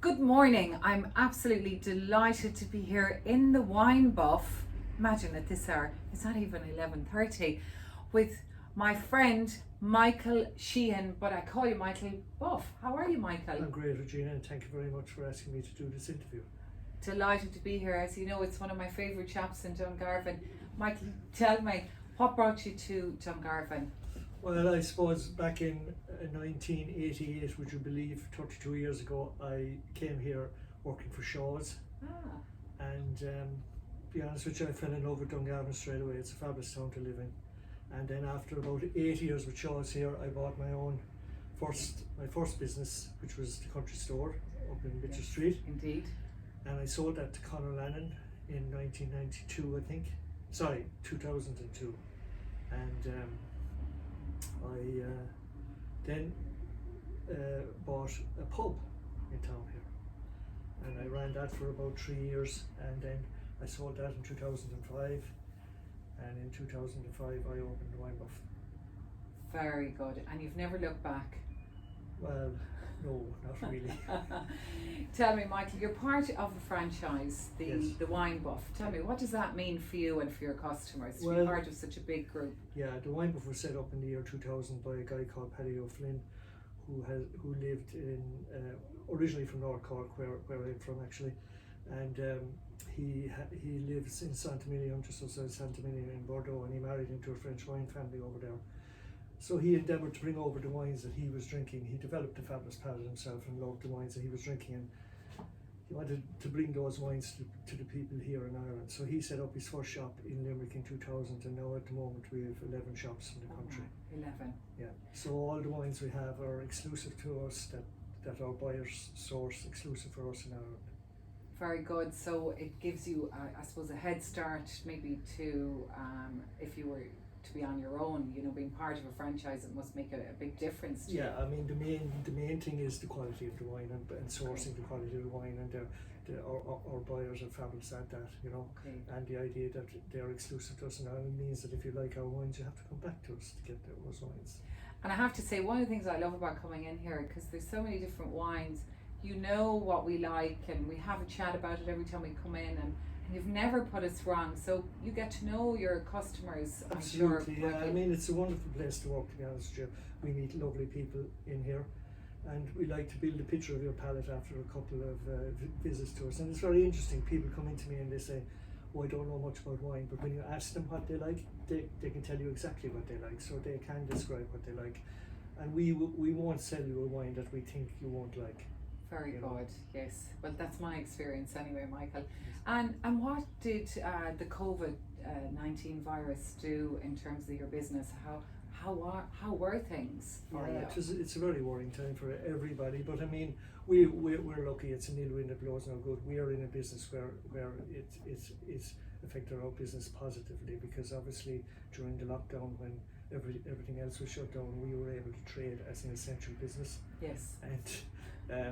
Good morning. I'm absolutely delighted to be here in the Wine Buff. Imagine at this hour, it's not even 11:30, with my friend Michael Sheehan, but I call you Michael Buff. How are you, Michael? I'm great, Regina, and thank you very much for asking me to do this interview. Delighted to be here. As you know, it's one of my favourite chaps in Dungarvan. Michael, tell me, what brought you to Dungarvan? Well, I suppose back in 1988, would you believe, 32 years ago, I came here working for Shaw's, Ah, and to be honest with you, I fell in love with Dungarvan straight away. It's a fabulous town to live in. And then after about 8 years with Shaw's here, I bought my first business, which was the country store up in Mitchell yes, Street, indeed. and I sold that to Conor Lannon in 1992, I think. Sorry, 2002. And I then bought a pub in town here, and I ran that for about 3 years, and then I sold that in 2005, and in 2005 I opened the Wine Buff. Very good. And you've never looked back? Well, no, not really. Tell me, Michael, you're part of the franchise, Yes. the Wine Buff. Tell me, what does that mean for you and for your customers to be Well, part of such a big group? Yeah, the Wine Buff was set up in the year 2000 by a guy called Paddy O'Flynn, who lived in originally from North Cork, where I'm from actually, and he lives in Saint-Emilion, just outside Saint-Emilion in Bordeaux, and he married into a French wine family over there. So he endeavoured to bring over the wines that he was drinking. He developed a fabulous palate himself and loved the wines that he was drinking, and he wanted to bring those wines to the people here in Ireland. So he set up his first shop in Limerick in 2000, and now at the moment we have 11 shops in the country. 11. Yeah. So all the wines we have are exclusive to us, that our buyers source exclusive for us in Ireland. Very good. So it gives you, I suppose, a head start maybe to, if you were to be on your own, you know, being part of a franchise, it must make a big difference to you. Yeah, I mean the main thing is the quality of the wine, and sourcing the quality of the wine, and our buyers are fabulous at that, you know. Okay. And the idea that they're exclusive to us in Ireland means that if you like our wines, you have to come back to us to get those wines. And I have to say, one of the things I love about coming in here, because there's so many different wines, you know what we like, and we have a chat about it every time we come in, and you've never put us wrong. So you get to know your customers, I'm sure. Absolutely, yeah. I mean, it's a wonderful place to work, to be honest with you. We meet lovely people in here, and we like to build a picture of your palate after a couple of visits to us. And it's very interesting. People come into me and they say, "Oh, I don't know much about wine," but when you ask them what they like, they can tell you exactly what they like, so they can describe what they like. And we won't sell you a wine that we think you won't like. Very You good, know. yes. Well, that's my experience anyway, Michael. And what did the COVID-19 virus do in terms of your business? How were things for Yeah, you? it's a very worrying time for everybody, but I mean, we're lucky. It's a nil wind that blows no good. We are in a business where it's affected our business positively, because obviously during the lockdown, when everything else was shut down, we were able to trade as an essential business, Yes, and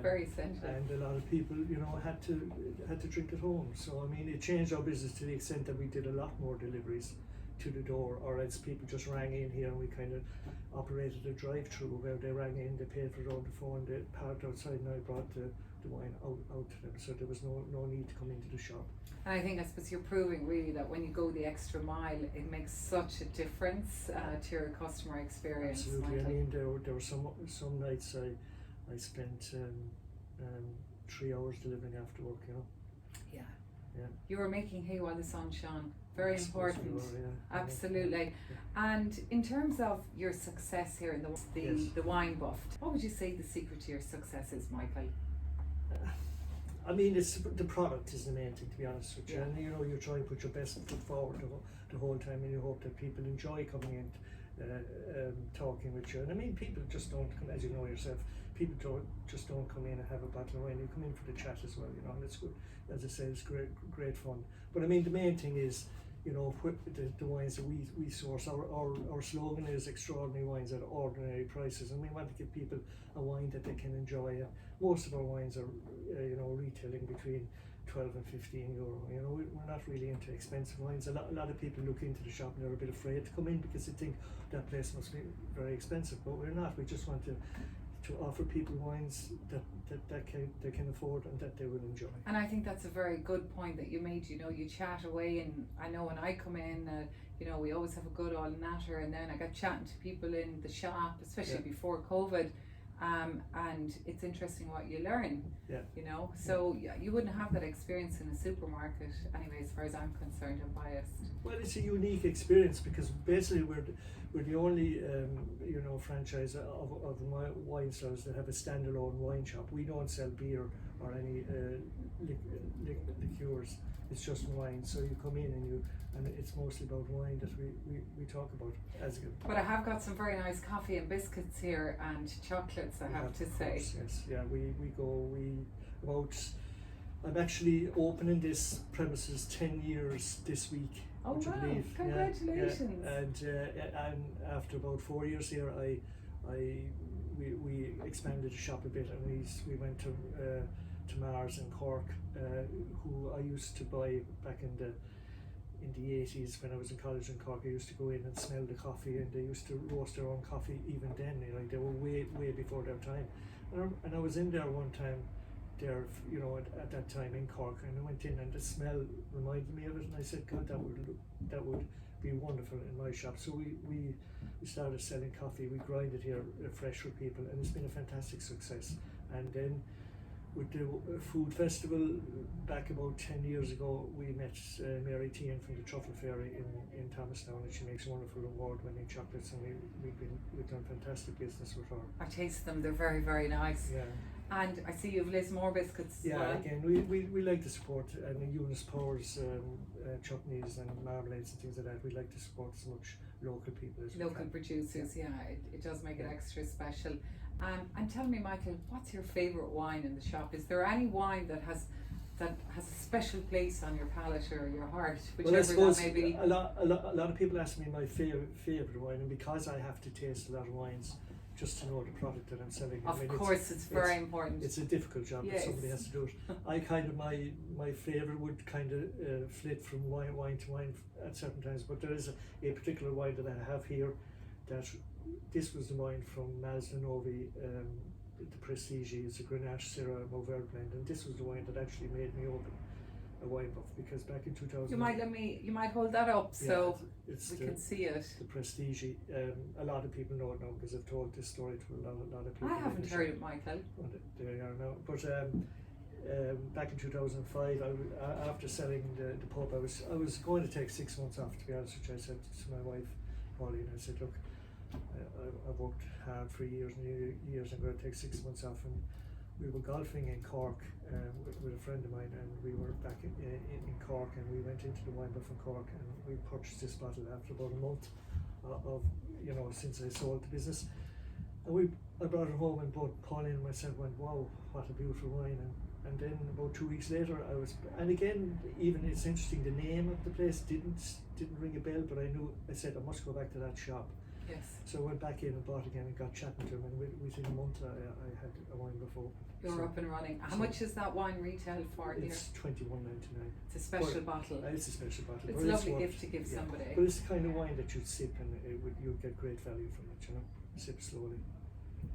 very essential. and a lot of people, you know, had to drink at home. So I mean, it changed our business to the extent that we did a lot more deliveries to the door, or else people just rang in here, and we kind of operated a drive-through where they rang in, they paid for it over the phone, they parked outside, and I brought the wine out to them, so there was no need to come into the shop. And I think, I suppose, you're proving really that when you go the extra mile, it makes such a difference to your customer experience. Absolutely. Michael. I mean, there were some nights I spent 3 hours delivering after work, you know. Yeah. Yeah. You were making hay while the sun shone. Very I suppose we important. were, yeah. Absolutely. And in terms of your success here in Yes. the Wine Buff, what would you say the secret to your success is, Michael? I mean, it's the product is the main thing, to be honest with you. Yeah. And you know, you try and put your best foot forward the whole time, and you hope that people enjoy coming in, talking with you. And I mean, people just don't come, as you know yourself. People don't come in and have a bottle of wine. You come in for the chat as well, you know, and it's good. As I said, it's great fun. But I mean, the main thing is, you know, the wines that we source. Our slogan is extraordinary wines at ordinary prices, and we want to give people a wine that they can enjoy. Most of our wines are, you know, retailing between 12 and 15 euro. You know, we're not really into expensive wines. A lot of people look into the shop and they're a bit afraid to come in because they think that place must be very expensive, but we're not. We just want to to offer people wines that they can afford and that they will enjoy. And I think that's a very good point that you made. You know, you chat away, and I know when I come in, you know, we always have a good old natter, and then I got chatting to people in the shop, especially before COVID, and it's interesting what you learn. Yeah. You know, so you wouldn't have that experience in a supermarket anyway, as far as I'm concerned. I'm biased. Well, it's a unique experience because basically we're the only you know, franchise of wine stores that have a standalone wine shop. We don't sell beer or any liqueurs. It's just wine. So you come in and it's mostly about wine that we talk about as good. But I have got some very nice coffee and biscuits here and chocolates, I have to say. Course, yes, yeah, I'm actually opening this premises 10 years this week. Oh wow! Believe. Congratulations! Yeah. And after about 4 years here, we expanded the shop a bit, and we went to Mars in Cork, who I used to buy back in the 80s when I was in college in Cork. I used to go in and smell the coffee, and they used to roast their own coffee even then. Like they were way before their time. And I was in there one time. There, you know, at that time in Cork, and I went in and the smell reminded me of it, and I said, God, that would be wonderful in my shop. So we started selling coffee. We grind it here fresh for people, and it's been a fantastic success. And then with the food festival back about 10 years ago, we met Mary Sheehan from the Truffle Fairy in Thomastown, and she makes wonderful award-winning chocolates, and we've done fantastic business with her. I taste them; they're very, very nice. Yeah. And I see you've Lismore biscuits as well. Again, we like to support Eunice Power's chutneys and marmalades and things like that. We like to support as much local people as we Local can. producers, it does make it extra special. And tell me, Michael, what's your favourite wine in the shop? Is there any wine that has a special place on your palate or your heart, whichever I suppose that may be? a lot of people ask me my favourite wine, and because I have to taste a lot of wines just to know the product that I'm selling. Of course, it's very important. It's a difficult job, but somebody has to do it. I kind of, my favourite would kind of flit from wine to wine at certain times, but there is a particular wine that I have here that this was the wine from Mazda Novi, the Prestige. It's a Grenache Syrah Mourvèdre blend, and this was the wine that actually made me open a wine buff, because back in 2000 you might hold that up so we can see it. The Prestige. A lot of people know it now because I've told this story to a lot of people. I haven't heard it, Michael. Well, there you are now. But back in 2005, after selling the pub, I was going to take 6 months off, to be honest with you. I said to my wife, Pauline, I said, look, I've worked hard for years and years. I'm going to take 6 months off, and we were golfing in Cork with a friend of mine, and we were back in Cork, and we went into the wine buff in Cork, and we purchased this bottle after about a month of since I sold the business, and I brought it home, and both Pauline and myself went, wow, what a beautiful wine. And then about 2 weeks later, and again, even it's interesting, the name of the place didn't ring a bell, but I said I must go back to that shop. Yes. So I went back in and bought again and got chatting to him, and within a month I had a wine before. You're up and running. How much is that wine retail for here? It's $21.99. It's a special bottle. It's a special bottle. It's a lovely gift to give somebody. But it's the kind of wine that you'd sip, and you'd get great value from it. You know, sip slowly.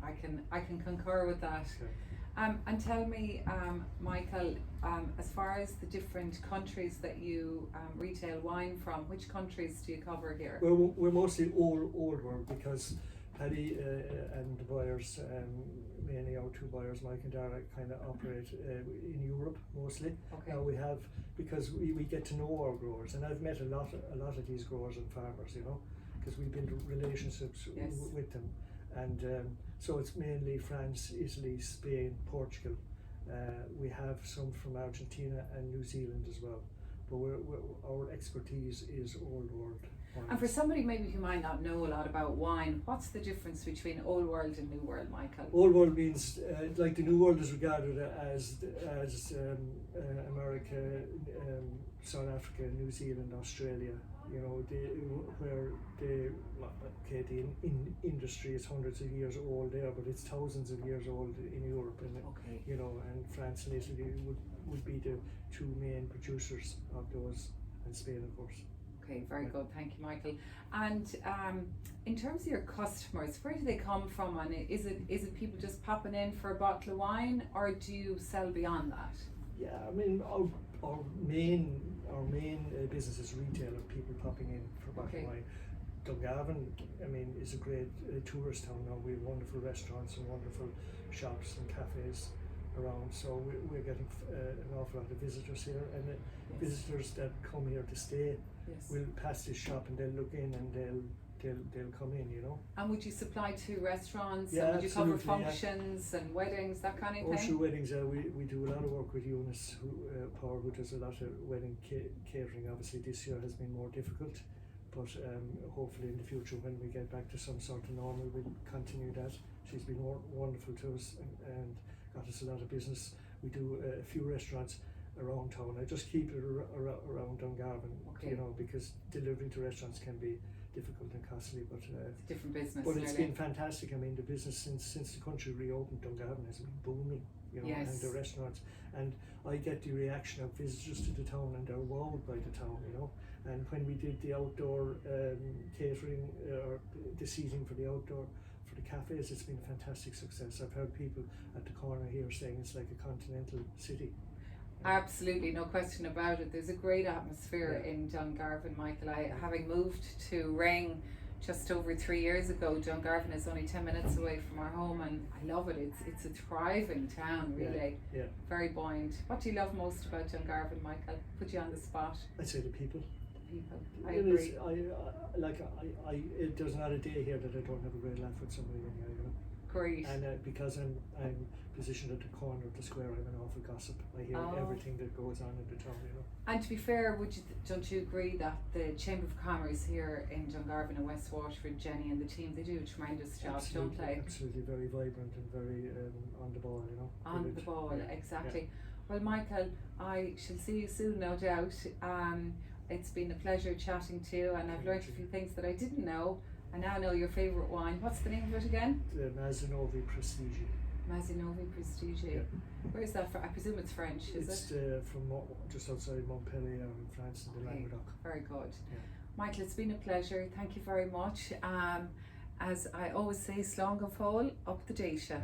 I can concur with that. Okay. And tell me, Michael, as far as the different countries that you retail wine from, which countries do you cover here? Well, we're mostly old world, because Paddy and the buyers, mainly our two buyers, Mike and Dara, kind of operate in Europe mostly. Okay. Now we have, because we get to know our growers, and I've met a lot of these growers and farmers, you know, because we've been in relationships with them. And so it's mainly France, Italy, Spain, Portugal. We have some from Argentina and New Zealand as well. But our expertise is old world wines. And for somebody maybe who might not know a lot about wine, what's the difference between old world and new world, Michael? Old world means like the new world is regarded as America, South Africa, New Zealand, Australia. You know, the industry is hundreds of years old there, but it's thousands of years old in Europe, and you know, and France and Italy would be the two main producers of those, and Spain, of course. Okay, very good. Thank you, Michael. And in terms of your customers, where do they come from? And is it people just popping in for a bottle of wine, or do you sell beyond that? Yeah, I mean, our main business is retail, and people popping in for bottle Okay. of wine. Dungarvan, I mean, is a great tourist town now. We have wonderful restaurants and wonderful shops and cafes around, so we're getting an awful lot of visitors here, and Yes. visitors that come here to stay Yes. will pass this shop and they'll look in and they'll come in, you know. And would you supply to restaurants? Yeah, and would you cover absolutely, yeah. functions and weddings, that kind of Also thing? weddings, we do a lot of work with Eunice Power, who does a lot of wedding catering. Obviously this year has been more difficult, but hopefully in the future, when we get back to some sort of normal, we'll continue that. She's been wonderful to us and got us a lot of business. We do a few restaurants around town. I just keep it around Dungarvan, Okay. you know, because delivery to restaurants can be difficult and costly, but It's a different business. but it's nearly. been fantastic. I mean, the business since the country reopened, Dungarvan has been booming, you know, Yes. and the restaurants. And I get the reaction of visitors to the town, and they're wowed by the town, you know. And when we did the outdoor catering or the seating for the outdoor for the cafes, it's been a fantastic success. I've heard people at the corner here saying it's like a continental city. Absolutely, no question about it. There's a great atmosphere Yeah. in Dungarvan, Michael. Having moved to Ring just over 3 years ago, Dungarvan is only 10 minutes away from our home, and I love it. It's a thriving town, really. Yeah. Very buoyant. What do you love most about Dungarvan, Michael? Put you on the spot. I'd say the people. The people. I It agree. is, there's not a day here that I don't have a great laugh with somebody in here, you know. Great. And because I'm positioned at the corner of the square, I'm an awful gossip. I hear Oh. everything that goes on in the town, you know. And to be fair, don't you agree that the Chamber of Commerce here in Dungarvan and West Waterford, Jenny and the team, they do a tremendous job, Absolutely, don't they? absolutely, very vibrant and very on the ball, you know. On Brilliant. the ball, Yeah, exactly. Well, Michael, I shall see you soon, no doubt. It's been a pleasure chatting to you, and I've learned a few things that I didn't know. I now know your favourite wine. What's the name of it again? The Mazzinovi Prestige. Mazzinovi Prestige. Yeah. Where is that from? I presume it's French, is It's it? from just outside Montpellier in France, in the Okay. Languedoc. Very good. Yeah. Michael, it's been a pleasure. Thank you very much. As I always say, slán go fóil, up the déise.